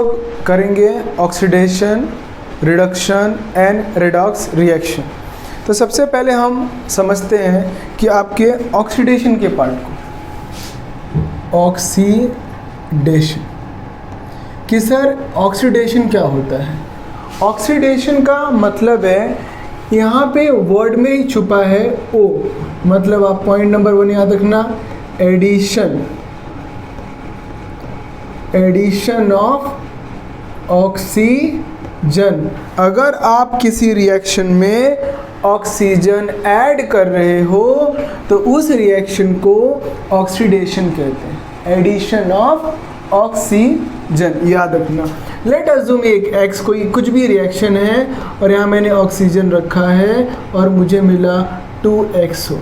लोग करेंगे oxidation, reduction and redox reaction. तो सबसे पहले हम समझते हैं कि आपके ऑक्सीडेशन के पार्ट को। ऑक्सीडेशन कि सर ऑक्सीडेशन क्या होता है? ऑक्सीडेशन का मतलब है, यहाँ पे वर्ड में ही छुपा है ओ, मतलब आप पॉइंट नंबर 1 याद रखना, एडिशन, एडिशन ऑफ ऑक्सीजन। अगर आप किसी रिएक्शन में ऑक्सीजन ऐड कर रहे हो तो उस रिएक्शन को ऑक्सीडेशन कहते हैं, एडिशन ऑफ ऑक्सीजन, याद रखना। लेट अज्यूम एक एक्स कोई कुछ भी रिएक्शन है और यहाँ मैंने ऑक्सीजन रखा है और मुझे मिला 2XO।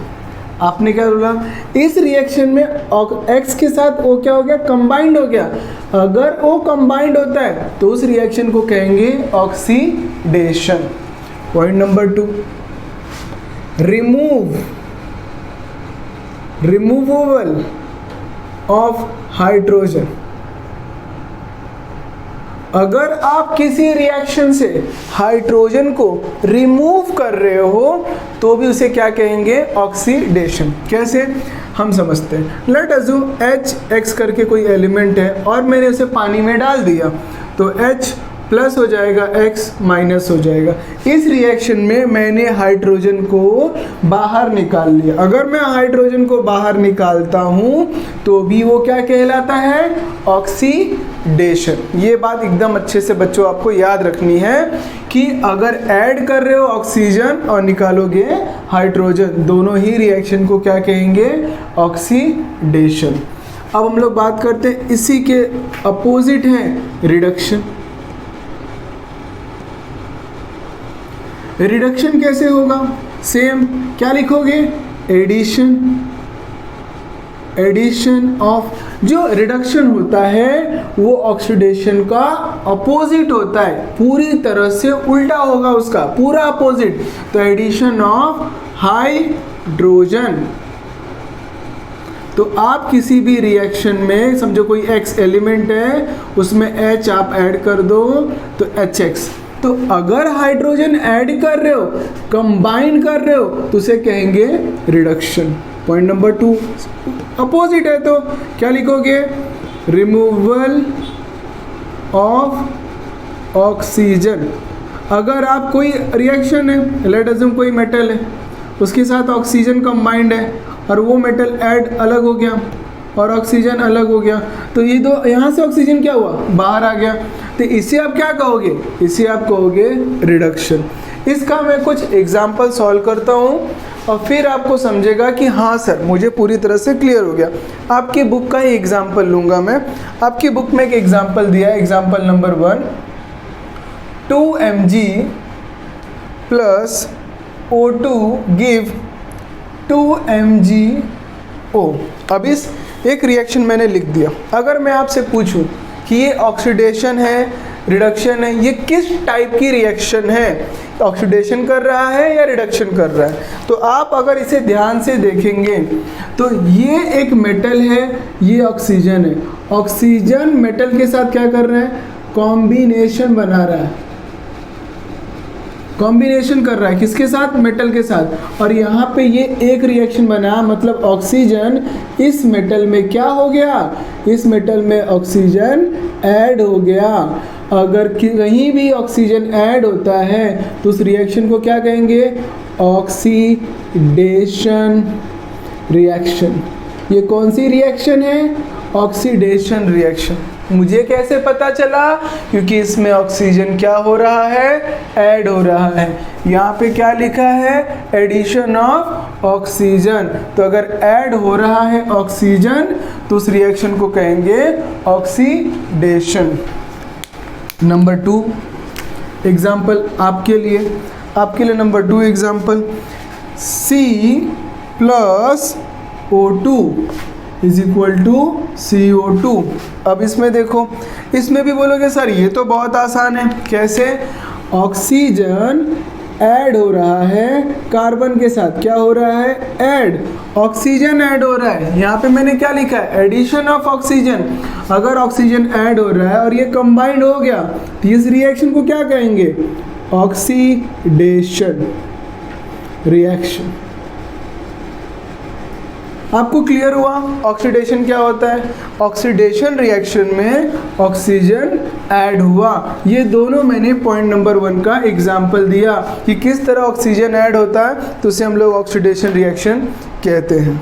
आपने क्या बोला? इस रिएक्शन में एक्स के साथ ओ क्या हो गया? कंबाइंड हो गया। अगर ओ कंबाइंड होता है तो उस रिएक्शन को कहेंगे oxidation. Point number 2, removal of hydrogen. अगर आप किसी रिएक्शन से हाइड्रोजन को रिमूव कर रहे हो तो भी उसे क्या कहेंगे? ऑक्सीडेशन। कैसे हम समझते हैं? लेट अज्यूम HX करके कोई एलिमेंट है और मैंने उसे पानी में डाल दिया तो H प्लस हो जाएगा, X माइनस हो जाएगा। इस रिएक्शन में मैंने हाइड्रोजन को बाहर निकाल लिया। अगर मैं हाइड्रोजन को बाहर निकालता हूँ तो भी वो क्या कहलाता है? ऑक्सीडेशन। ये बात एकदम अच्छे से बच्चों आपको याद रखनी है कि अगर ऐड कर रहे हो ऑक्सीजन और निकालोगे हाइड्रोजन, दोनों ही रिएक्शन को क्या कहेंगे? ऑक्सीडेशन। अब हम लोग बात करते हैं, इसी के अपोजिट है रिडक्शन। रिडक्शन कैसे होगा? सेम, क्या लिखोगे? Addition, addition of. जो रिडक्शन होता है वो ऑक्सीडेशन का अपोजिट होता है, पूरी तरह से उल्टा होगा उसका, पूरा अपोजिट। तो एडिशन ऑफ हाइड्रोजन। तो आप किसी भी रिएक्शन में समझो कोई X एलिमेंट है, उसमें H आप ऐड कर दो तो HX। तो अगर हाइड्रोजन ऐड कर रहे हो, कंबाइन कर रहे हो तो उसे कहेंगे रिडक्शन। पॉइंट नंबर 2, अपोजिट है तो क्या लिखोगे? Removal of oxygen. अगर आप कोई रिएक्शन है, लेट अज्यूम कोई मेटल है, उसके साथ ऑक्सीजन कंबाइंड है और वो मेटल ऐड अलग हो गया और ऑक्सीजन अलग हो गया, तो ये दो, यहाँ से ऑक्सीजन क्या हुआ? बाहर आ गया। तो इसे आप क्या कहोगे? इसे आप कहोगे रिडक्शन। इसका मैं कुछ एग्जाम्पल सॉल्व करता हूँ और फिर आपको समझेगा कि हाँ सर मुझे पूरी तरह से क्लियर हो गया। आपकी बुक का ही एग्जाम्पल लूँगा मैं। आपकी बुक में एक एग्जाम्पल दिया है, example number 1, 2mg plus O2 give 2mgO। अब इस एक रिएक्शन मैंने लिख दिया। अगर मैं आपसे पूछूं कि ये ऑक्सीडेशन है, रिडक्शन है, ये किस टाइप की रिएक्शन है? ऑक्सीडेशन कर रहा है या रिडक्शन कर रहा है? तो आप अगर इसे ध्यान से देखेंगे तो ये एक मेटल है, ये ऑक्सीजन है। ऑक्सीजन मेटल के साथ क्या कर रहा है? कॉम्बिनेशन बना रहा है, कॉम्बिनेशन कर रहा है। किसके साथ? मेटल के साथ। और यहाँ पे ये एक रिएक्शन बना, मतलब ऑक्सीजन इस मेटल में क्या हो गया? इस मेटल में ऑक्सीजन ऐड हो गया। अगर कहीं भी ऑक्सीजन ऐड होता है तो उस रिएक्शन को क्या कहेंगे? Oxidation reaction. ये कौन सी रिएक्शन है? Oxidation reaction. मुझे कैसे पता चला? क्योंकि इसमें ऑक्सीजन क्या हो रहा है? ऐड हो रहा है। यहाँ पे क्या लिखा है? Addition of oxygen. तो अगर ऐड हो रहा है ऑक्सीजन तो उस रिएक्शन को कहेंगे ऑक्सीडेशन। नंबर 2 एग्जाम्पल आपके लिए number 2 example, C plus O2 is equal to CO2। अब इसमें देखो, इसमें भी बोलोगे सर ये तो बहुत आसान है। कैसे? ऑक्सीजन ऐड हो रहा है कार्बन के साथ, क्या हो रहा है, ऐड, ऑक्सीजन ऐड हो रहा है। यहाँ पे मैंने क्या लिखा है, एडिशन ऑफ ऑक्सीजन। अगर ऑक्सीजन ऐड हो रहा है और ये कंबाइंड हो गया तो इस रिएक्शन को क्या कहेंगे, ऑक्सीडेशन रिएक्शन। आपको क्लियर हुआ ऑक्सीडेशन क्या होता है? ऑक्सीडेशन रिएक्शन में ऑक्सीजन ऐड हुआ। ये दोनों मैंने पॉइंट नंबर 1 का एग्जाम्पल दिया कि किस तरह ऑक्सीजन ऐड होता है, तो उसे हम लोग ऑक्सीडेशन रिएक्शन कहते हैं।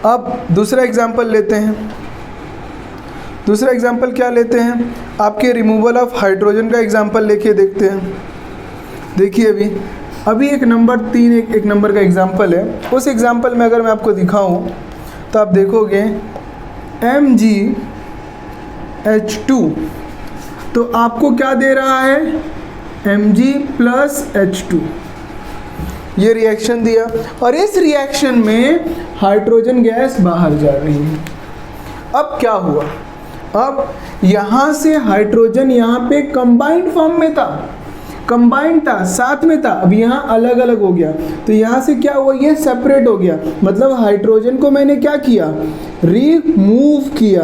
अब दूसरा एग्जाम्पल लेते हैं। दूसरा एग्जाम्पल क्या लेते हैं, आपके रिमूवल ऑफ हाइड्रोजन का एग्जाम्पल लेके देखते हैं। देखिए अभी एक नंबर 3 एक नंबर का एग्जाम्पल है। उस एग्जाम्पल में अगर मैं आपको दिखाऊं तो आप देखोगे MgH2, तो आपको क्या दे रहा है, Mg + H2, ये रिएक्शन दिया और इस रिएक्शन में हाइड्रोजन गैस बाहर जा रही है। अब क्या हुआ, अब यहाँ से हाइड्रोजन यहाँ पे कंबाइंड फॉर्म में था, कंबाइंड था, साथ में था, अब यहाँ अलग अलग हो गया। तो यहाँ से क्या हुआ, ये सेपरेट हो गया, मतलब हाइड्रोजन को मैंने क्या किया, रिमूव किया।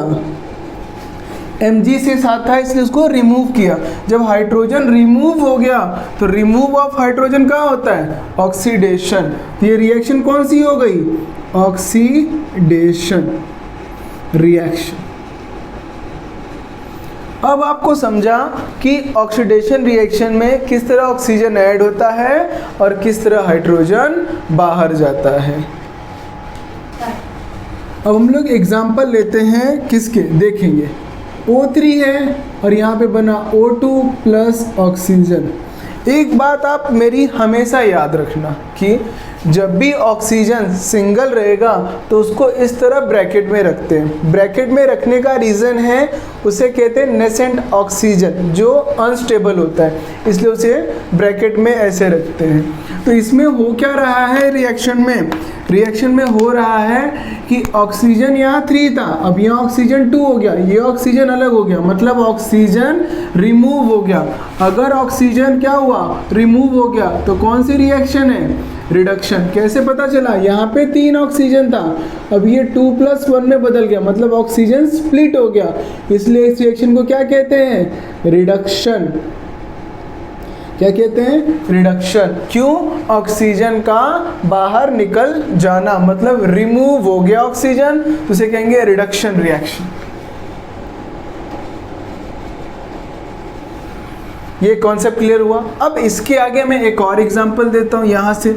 Mg से साथ था इसलिए उसको रिमूव किया। जब हाइड्रोजन रिमूव हो गया तो रिमूव ऑफ हाइड्रोजन क्या होता है, ऑक्सीडेशन। तो ये रिएक्शन कौन सी हो गई, ऑक्सीडेशन रिएक्शन। अब आपको समझा कि ऑक्सीडेशन रिएक्शन में किस तरह ऑक्सीजन ऐड होता है और किस तरह हाइड्रोजन बाहर जाता है। अब हम लोग एग्जाम्पल लेते हैं किसके, देखेंगे O3 है और यहाँ पे बना O2 + ऑक्सीजन। एक बात आप मेरी हमेशा याद रखना कि जब भी ऑक्सीजन सिंगल रहेगा तो उसको इस तरह ब्रैकेट में रखते हैं। ब्रैकेट में रखने का रीज़न है, उसे कहते हैं नेसेंट ऑक्सीजन, जो अनस्टेबल होता है, इसलिए उसे ब्रैकेट में ऐसे रखते हैं। तो इसमें हो क्या रहा है रिएक्शन में, रिएक्शन में हो रहा है कि ऑक्सीजन यहाँ 3 था, अब यहाँ ऑक्सीजन 2 हो गया, ये ऑक्सीजन अलग हो गया, मतलब ऑक्सीजन रिमूव हो गया। अगर ऑक्सीजन क्या हुआ, रिमूव हो गया, तो कौन सी रिएक्शन है, रिडक्शन। कैसे पता चला, यहाँ पे 3 ऑक्सीजन था, अब ये 2 + 1 में बदल गया, मतलब ऑक्सीजन स्प्लिट हो गया, इसलिए इस रिएक्शन को क्या कहते हैं, रिडक्शन। क्या कहते हैं, रिडक्शन। क्यों, ऑक्सीजन का बाहर निकल जाना, मतलब रिमूव हो गया ऑक्सीजन, तो उसे कहेंगे रिडक्शन रिएक्शन। ये कॉन्सेप्ट क्लियर हुआ। अब इसके आगे मैं एक और एग्जांपल देता हूँ यहाँ से।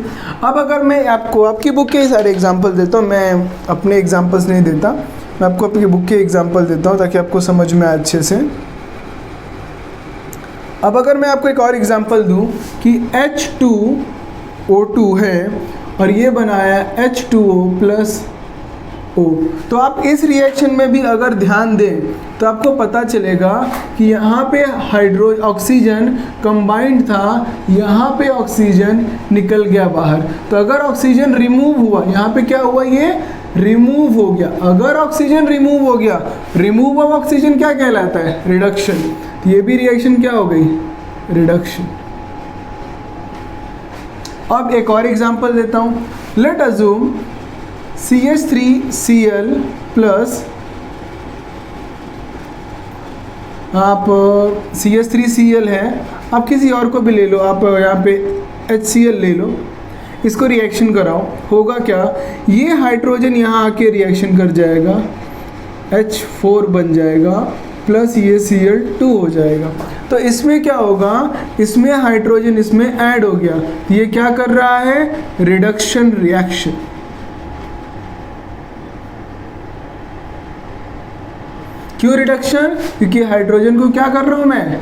अब अगर मैं आपको आपकी बुक के सारे एग्जांपल देता हूँ, मैं अपने एग्जांपल्स नहीं देता, मैं आपको अपनी बुक के एग्जांपल देता हूँ ताकि आपको समझ में आए अच्छे से। अब अगर मैं आपको एक और एग्जांपल दूँ कि H2O2 है और ये बनाया H2O + O, तो आप इस रिएक्शन में भी अगर ध्यान दें तो आपको पता चलेगा कि यहाँ पे ऑक्सीजन कंबाइंड था, यहाँ पे ऑक्सीजन निकल गया बाहर। तो अगर ऑक्सीजन रिमूव हुआ, यहाँ पे क्या हुआ, ये रिमूव हो गया। अगर ऑक्सीजन रिमूव हो गया, रिमूव ऑफ ऑक्सीजन क्या कहलाता है, रिडक्शन। तो ये भी रिएक्शन क्या हो गई, रिडक्शन। अब एक और एग्जांपल देता हूँ। लेट अज्यूम CH3Cl प्लस, आप CH3Cl है, आप किसी और को भी ले लो, आप यहाँ पे HCl ले लो, इसको रिएक्शन कराओ, होगा क्या, ये हाइड्रोजन यहाँ आके रिएक्शन कर जाएगा, H4 बन जाएगा, प्लस ये Cl2 हो जाएगा। तो इसमें क्या होगा, इसमें हाइड्रोजन इसमें ऐड हो गया, ये क्या कर रहा है, रिडक्शन रिएक्शन। क्यों रिडक्शन, क्योंकि हाइड्रोजन को क्या कर रहा हूँ मैं,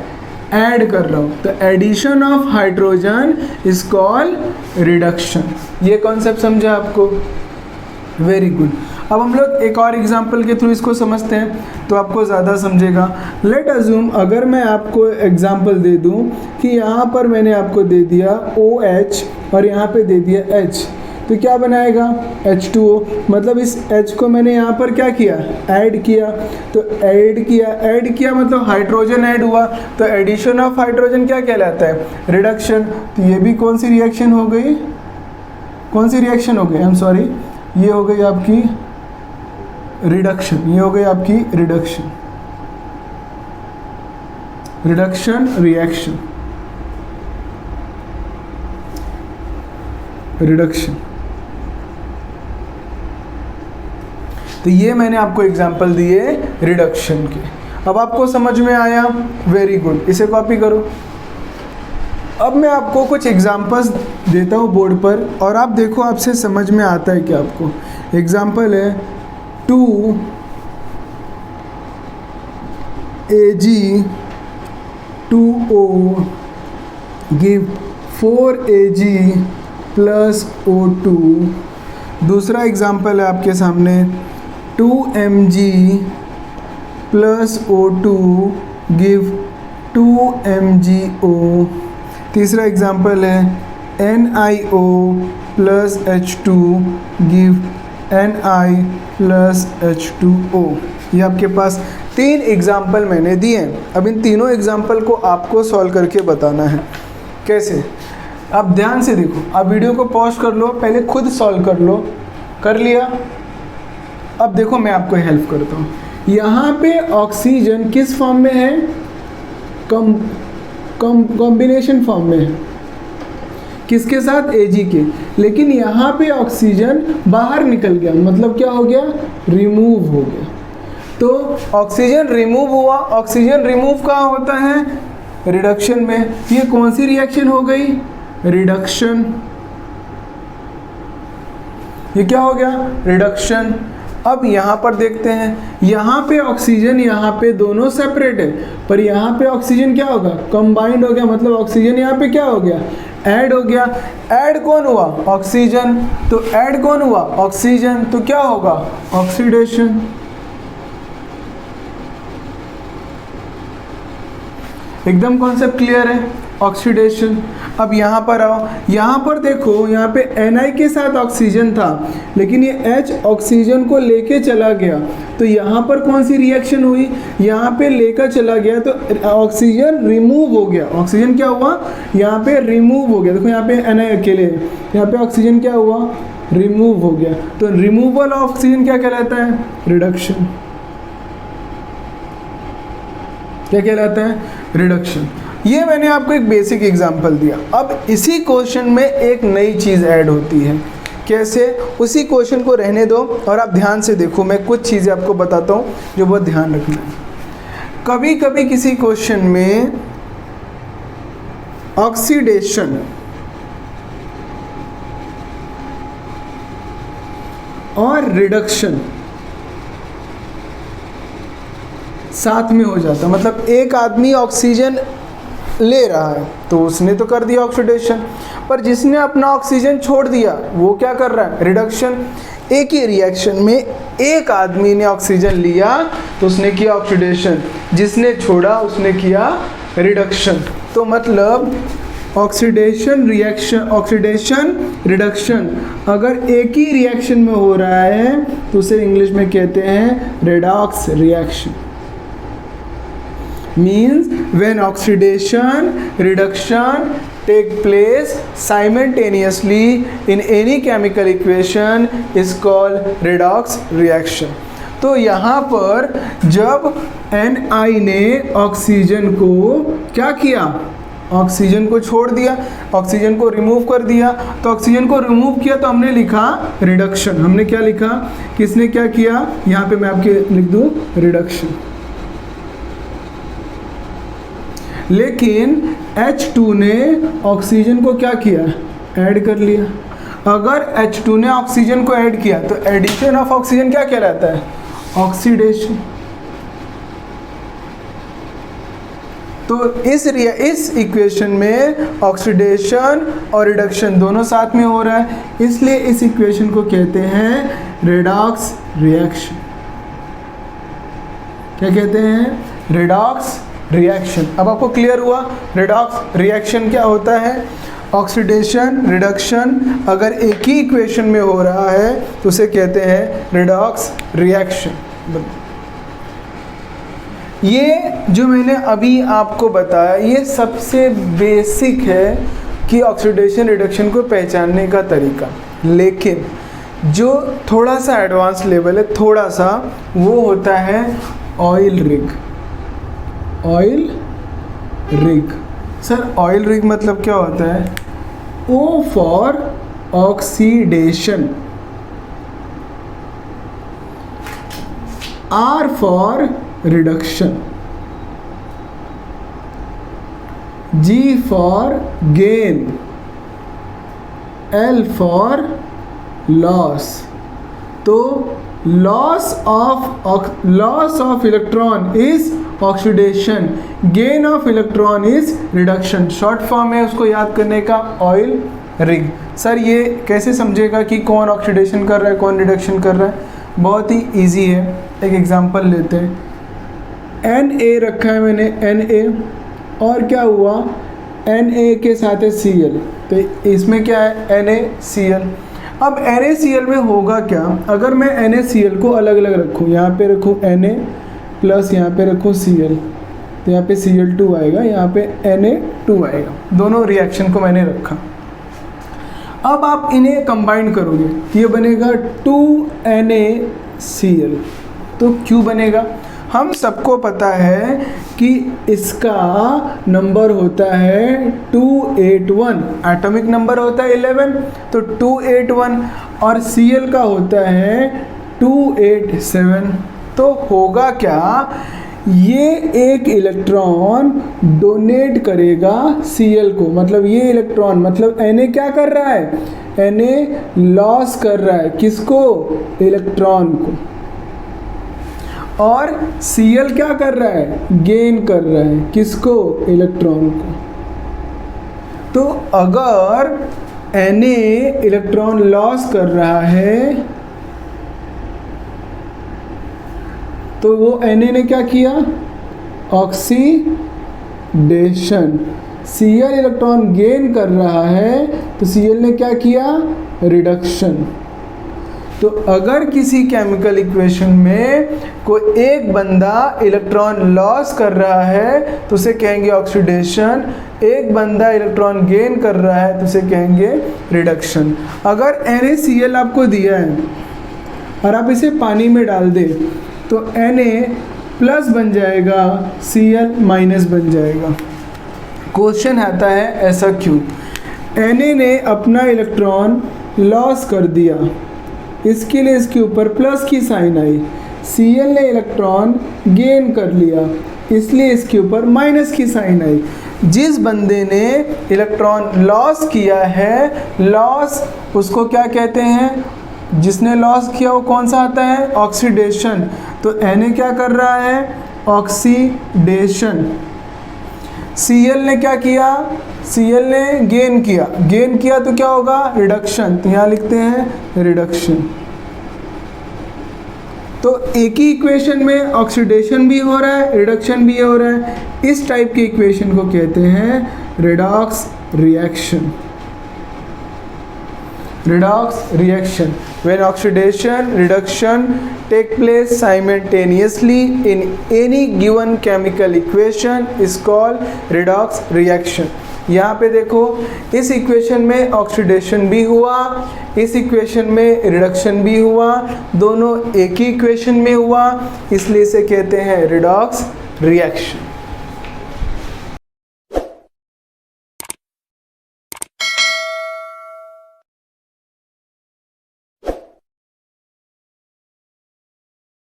ऐड कर रहा हूँ। तो addition of hydrogen is called reduction. ये कॉन्सेप्ट समझा आपको, वेरी गुड। अब हम लोग एक और एग्जांपल के थ्रू इसको समझते हैं तो आपको ज़्यादा समझेगा। लेट अज्यूम, अगर मैं आपको एग्जांपल दे दूं कि यहाँ पर मैंने आपको दे दिया OH और यहाँ पे दे दिया H, तो क्या बनाएगा H2O, मतलब इस H को मैंने यहाँ पर क्या किया, ऐड किया। तो ऐड किया मतलब हाइड्रोजन ऐड हुआ, तो एडिशन ऑफ हाइड्रोजन क्या कहलाता है, रिडक्शन। तो ये भी कौन सी रिएक्शन हो गई, कौन सी रिएक्शन हो गई, आई एम सॉरी, ये हो गई आपकी रिडक्शन, ये हो गई आपकी रिडक्शन रिएक्शन, रिडक्शन। तो ये मैंने आपको एग्जांपल दिए रिडक्शन के। अब आपको समझ में आया, वेरी गुड, इसे कॉपी करो। अब मैं आपको कुछ एग्जांपल्स देता हूँ बोर्ड पर और आप देखो आपसे समझ में आता है क्या आपको। एग्जांपल है 2Ag2O give 4Ag plus O2। दूसरा एग्जांपल है आपके सामने 2Mg plus O2 give 2MgO। तीसरा एग्जांपल है NiO plus H2 give Ni plus H2O। ये आपके पास 3 एग्जाम्पल मैंने दिए हैं। अब इन तीनों एग्जाम्पल को आपको सॉल्व करके बताना है। कैसे, आप ध्यान से देखो, आप वीडियो को पॉज कर लो, पहले खुद सॉल्व कर लो। कर लिया? अब देखो मैं आपको हेल्प करता हूँ। यहाँ पे ऑक्सीजन किस फॉर्म में है, कॉम्बिनेशन फॉर्म में है, किसके साथ, Ag के। लेकिन यहाँ पे ऑक्सीजन बाहर निकल गया, मतलब क्या हो गया, रिमूव हो गया। तो ऑक्सीजन रिमूव हुआ, ऑक्सीजन रिमूव कहाँ होता है, रिडक्शन में। ये कौन सी रिएक्शन हो गई, रिडक्शन। ये क्या हो गया, रिडक्शन। अब यहाँ पर देखते हैं, यहाँ पे ऑक्सीजन, यहाँ पे दोनों सेपरेट है, पर यहाँ पे ऑक्सीजन क्या होगा, कंबाइंड हो गया, मतलब ऑक्सीजन यहाँ पे क्या हो गया, ऐड हो गया। ऐड कौन हुआ, ऑक्सीजन। तो ऐड कौन हुआ, ऑक्सीजन, तो क्या होगा, ऑक्सीडेशन। एकदम कॉन्सेप्ट क्लियर है, ऑक्सीडेशन। अब यहाँ पर आओ, यहाँ पर देखो, यहाँ पे Na के साथ ऑक्सीजन था, लेकिन ये H ऑक्सीजन को लेके चला गया। तो यहाँ पर कौन सी रिएक्शन हुई, यहाँ पे लेकर चला गया, तो ऑक्सीजन रिमूव हो गया। ऑक्सीजन क्या हुआ, यहाँ पे रिमूव हो गया। देखो यहाँ पे Na अकेले है, यहाँ पे ऑक्सीजन क्या हुआ, रिमूव हो गया। तो रिमूवल ऑफ ऑक्सीजन क्या कहलाता है, रिडक्शन। क्या कहलाता है, रिडक्शन। ये मैंने आपको एक बेसिक एग्जांपल दिया। अब इसी क्वेश्चन में एक नई चीज़ ऐड होती है। कैसे, उसी क्वेश्चन को रहने दो और आप ध्यान से देखो, मैं कुछ चीज़ें आपको बताता हूँ जो बहुत ध्यान रखना है। कभी कभी किसी क्वेश्चन में ऑक्सीडेशन और रिडक्शन साथ में हो जाता, मतलब एक आदमी ऑक्सीजन ले रहा है तो उसने तो कर दिया ऑक्सीडेशन, पर जिसने अपना ऑक्सीजन छोड़ दिया वो क्या कर रहा है, रिडक्शन। एक ही रिएक्शन में एक आदमी ने ऑक्सीजन लिया तो उसने किया ऑक्सीडेशन, जिसने छोड़ा उसने किया रिडक्शन। तो मतलब ऑक्सीडेशन रिएक्शन, ऑक्सीडेशन रिडक्शन अगर एक ही रिएक्शन में हो रहा है तो उसे इंग्लिश में कहते हैं redox reaction. means when oxidation reduction take place simultaneously in any chemical equation is called redox reaction। तो यहाँ पर जब Na ने ऑक्सीजन को क्या किया, ऑक्सीजन को छोड़ दिया, ऑक्सीजन को रिमूव कर दिया, तो ऑक्सीजन को रिमूव किया तो हमने लिखा रिडक्शन। हमने क्या लिखा, किसने क्या किया, यहाँ पे मैं आपके लिख दूँ रिडक्शन। लेकिन H2 ने ऑक्सीजन को क्या किया, ऐड कर लिया। अगर H2 ने ऑक्सीजन को ऐड किया तो एडिशन ऑफ ऑक्सीजन क्या कहलाता है, ऑक्सीडेशन। तो इस इक्वेशन में ऑक्सीडेशन और रिडक्शन दोनों साथ में हो रहा है, इसलिए इस इक्वेशन को कहते हैं रेडॉक्स रिएक्शन। क्या कहते हैं, रेडॉक्स रिएक्शन। अब आपको क्लियर हुआ रेडॉक्स रिएक्शन क्या होता है। ऑक्सीडेशन रिडक्शन अगर एक ही इक्वेशन में हो रहा है तो उसे कहते हैं रिडॉक्स रिएक्शन। ये जो मैंने अभी आपको बताया ये सबसे बेसिक है कि ऑक्सीडेशन रिडक्शन को पहचानने का तरीका, लेकिन जो थोड़ा सा एडवांस लेवल है थोड़ा सा, वो होता है oil rig. Oil rig, sir oil rig मतलब क्या होता है? O for oxidation, R for reduction, G for gain, L for loss. तो loss of electron is oxidation, gain of electron is reduction. Short form है उसको याद करने का ऑयल रिग। सर ये कैसे समझेगा कि कौन ऑक्सीडेशन कर रहा है कौन रिडक्शन कर रहा है? बहुत ही इजी है, एक एग्जांपल लेते हैं। Na रखा है मैंने, Na, और क्या हुआ? Na के साथ है Cl, तो इसमें क्या है? NaCl। अब NaCl में होगा क्या? अगर मैं NaCl को अलग अलग रखूँ, यहाँ पे रखूँ Na प्लस यहाँ पे रखूँ Cl, तो यहाँ पे Cl2 आएगा, यहाँ पे Na2 आएगा। दोनों रिएक्शन को मैंने रखा। अब आप इन्हें कंबाइन करोगे, ये बनेगा 2NaCl। तो क्यों बनेगा? हम सबको पता है कि इसका नंबर होता है 281, एटॉमिक नंबर होता है 11, तो 281, और Cl का होता है 287। तो होगा क्या? ये एक इलेक्ट्रॉन डोनेट करेगा Cl को, मतलब ये इलेक्ट्रॉन, मतलब Na क्या कर रहा है? Na लॉस कर रहा है, किसको? इलेक्ट्रॉन को। और Cl क्या कर रहा है? गेन कर रहा है, किसको? इलेक्ट्रॉन को। तो अगर Na इलेक्ट्रॉन लॉस कर रहा है तो वो Na ने क्या किया? ऑक्सीडेशन। Cl इलेक्ट्रॉन गेन कर रहा है तो Cl ने क्या किया? रिडक्शन। तो अगर किसी केमिकल इक्वेशन में कोई एक बंदा इलेक्ट्रॉन लॉस कर रहा है तो उसे कहेंगे ऑक्सीडेशन, एक बंदा इलेक्ट्रॉन गेन कर रहा है तो उसे कहेंगे रिडक्शन। अगर NaCl आपको दिया है और आप इसे पानी में डाल दें तो Na प्लस बन जाएगा, Cl माइनस बन जाएगा। क्वेश्चन आता है ऐसा क्यों? Na ने अपना इलेक्ट्रॉन लॉस कर दिया, इसके लिए इसके ऊपर प्लस की साइन आई। Cl ने इलेक्ट्रॉन गेन कर लिया, इसलिए इसके ऊपर माइनस की साइन आई। जिस बंदे ने इलेक्ट्रॉन लॉस किया है, लॉस उसको क्या कहते हैं? जिसने लॉस किया वो कौन सा आता है? ऑक्सीडेशन। तो Na क्या कर रहा है? ऑक्सीडेशन। Cl ने क्या किया? Cl ने गेन किया, गेन किया तो क्या होगा? रिडक्शन। तो यहाँ लिखते हैं रिडक्शन। तो एक ही इक्वेशन में ऑक्सीडेशन भी हो रहा है रिडक्शन भी हो रहा है। इस टाइप के इक्वेशन को कहते हैं redox reaction. redox reaction, when oxidation reduction take place simultaneously in any given chemical equation is called redox reaction। यहाँ पे देखो इस इक्वेशन में ऑक्सीडेशन भी हुआ, इस इक्वेशन में रिडक्शन भी हुआ, दोनों एक ही इक्वेशन में हुआ, इसलिए इसे कहते हैं रिडॉक्स रिएक्शन।